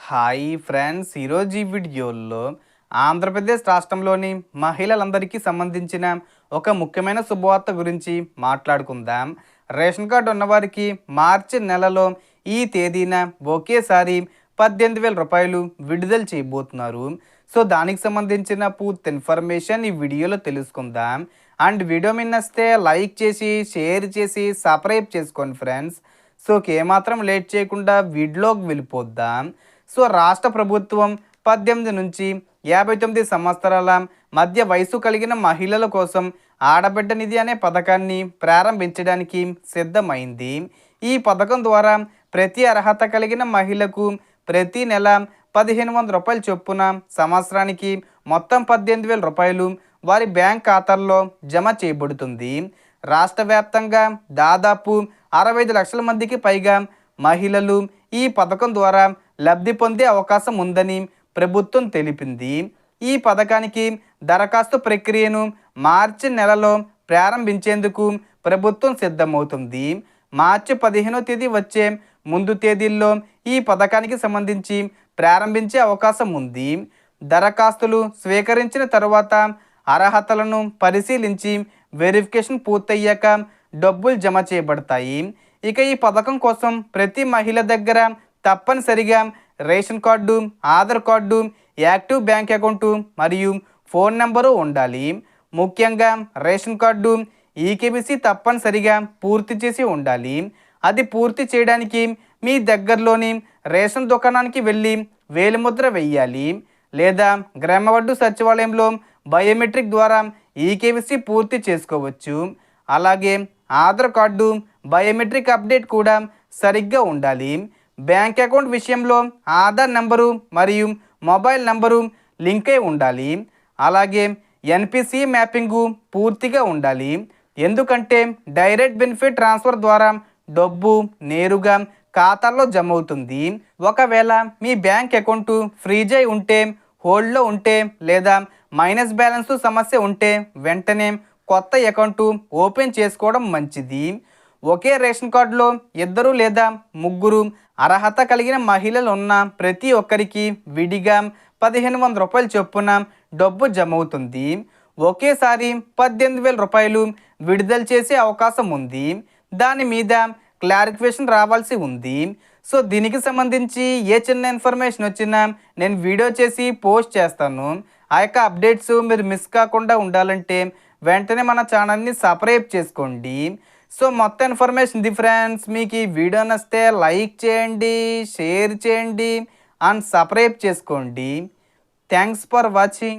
Hi friends, ఈరోజు ఈ వీడియోలో ఆంధ్రప్రదేశ్ రాష్ట్రంలోని మహిళలందరికీ సంబంధించిన ఒక ముఖ్యమైన శుభవార్త గురించి మాట్లాడుకుందాం. రేషన్ కార్డు ఉన్నవారికి మార్చి నెలలో ఈ తేదీన ఒకేసారి 18,000 రూపాయలు విడుదల చేయబోతున్నారు. సో దానికి సంబంధించిన పూర్తి ఇన్ఫర్మేషన్ ఈ వీడియోలో తెలుసుకుందాం. అండ్ వీడియో మీద నచ్చితే లైక్ చేసి, షేర్ చేసి, సబ్స్క్రైబ్ చేసుకోండి ఫ్రెండ్స్. సో ఏమాత్రం లేట్ చేయకుండా వీడియోలోకి వెళ్ళిపోద్దాం. సో రాష్ట్ర ప్రభుత్వం 18 నుంచి 59 సంవత్సరాల మధ్య వయసు కలిగిన మహిళల కోసం ఆడబిడ్డ నిధి అనే పథకాన్ని ప్రారంభించడానికి సిద్ధమైంది. ఈ పథకం ద్వారా ప్రతి అర్హత కలిగిన మహిళకు ప్రతి నెల 1,500 రూపాయల చొప్పున సంవత్సరానికి మొత్తం 18,000 రూపాయలు వారి బ్యాంక్ ఖాతాల్లో జమ చేయబడుతుంది. రాష్ట్ర వ్యాప్తంగా దాదాపు 65 లక్షల మందికి పైగా మహిళలు ఈ పథకం ద్వారా లబ్ధి పొందే అవకాశం ఉందని ప్రభుత్వం తెలిపింది. ఈ పథకానికి దరఖాస్తు ప్రక్రియను మార్చి నెలలో ప్రారంభించేందుకు ప్రభుత్వం సిద్ధమవుతుంది. మార్చి 15వ తేదీ వచ్చే ముందు తేదీల్లో ఈ పథకానికి సంబంధించి ప్రారంభించే అవకాశం ఉంది. దరఖాస్తులు స్వీకరించిన తరువాత అర్హతలను పరిశీలించి వెరిఫికేషన్ పూర్తయ్యాక డబ్బులు జమ చేయబడతాయి. ఇక ఈ పథకం కోసం ప్రతి మహిళ దగ్గర తప్పనిసరిగా ration card, Aadhaar card, active bank account మరియు ఫోన్ నెంబరు ఉండాలి. ముఖ్యంగా రేషన్ కార్డు ఈకేబీసీ తప్పనిసరిగా పూర్తి చేసి ఉండాలి. అది పూర్తి చేయడానికి మీ దగ్గరలోని రేషన్ దుకాణానికి వెళ్ళి వేలిముద్ర వెయ్యాలి, లేదా గ్రామవడ్డు సచివాలయంలో బయోమెట్రిక్ ద్వారా ఈకేబీసీ పూర్తి చేసుకోవచ్చు. అలాగే ఆధార్ కార్డు బయోమెట్రిక్ అప్డేట్ కూడా సరిగ్గా ఉండాలి. బ్యాంక్ అకౌంట్ విషయంలో ఆధార్ నెంబరు మరియు మొబైల్ నెంబరు లింక్ అయి ఉండాలి. అలాగే ఎన్పిసి మ్యాపింగు పూర్తిగా ఉండాలి. ఎందుకంటే డైరెక్ట్ బెనిఫిట్ ట్రాన్స్ఫర్ ద్వారా డబ్బు నేరుగా ఖాతాల్లో జమ అవుతుంది. ఒకవేళ మీ బ్యాంక్ అకౌంట్ ఫ్రీజ్ అయి ఉంటే, హోల్డ్లో ఉంటే, లేదా మైనస్ బ్యాలెన్స్ సమస్య ఉంటే వెంటనే కొత్త అకౌంట్ ఓపెన్ చేసుకోవడం మంచిది. ఒకే రేషన్ కార్డులో 2 లేదా 3 అర్హత కలిగిన మహిళలు ఉన్న ప్రతి ఒక్కరికి విడిగా 1,500 రూపాయల చొప్పున డబ్బు జమ అవుతుంది. ఒకేసారి 18,000 రూపాయలు విడుదల చేసే అవకాశం ఉంది. దాని మీద క్లారిఫికేషన్ రావాల్సి ఉంది. సో దీనికి సంబంధించి ఏ చిన్న ఇన్ఫర్మేషన్ వచ్చినా నేను వీడియో చేసి పోస్ట్ చేస్తాను. ఆ యొక్క అప్డేట్స్ మీరు మిస్ కాకుండా ఉండాలంటే వెంటనే మన ఛానల్ని సబ్స్క్రైబ్ చేసుకోండి. సో మొత్తం ఇన్ఫర్మేషన్ ఇది ఫ్రెండ్స్. మీకు ఈ వీడియో నచ్చితే లైక్ చేయండి, షేర్ చేయండి అండ్ సబ్స్క్రైబ్ చేసుకోండి. Thanks for watching.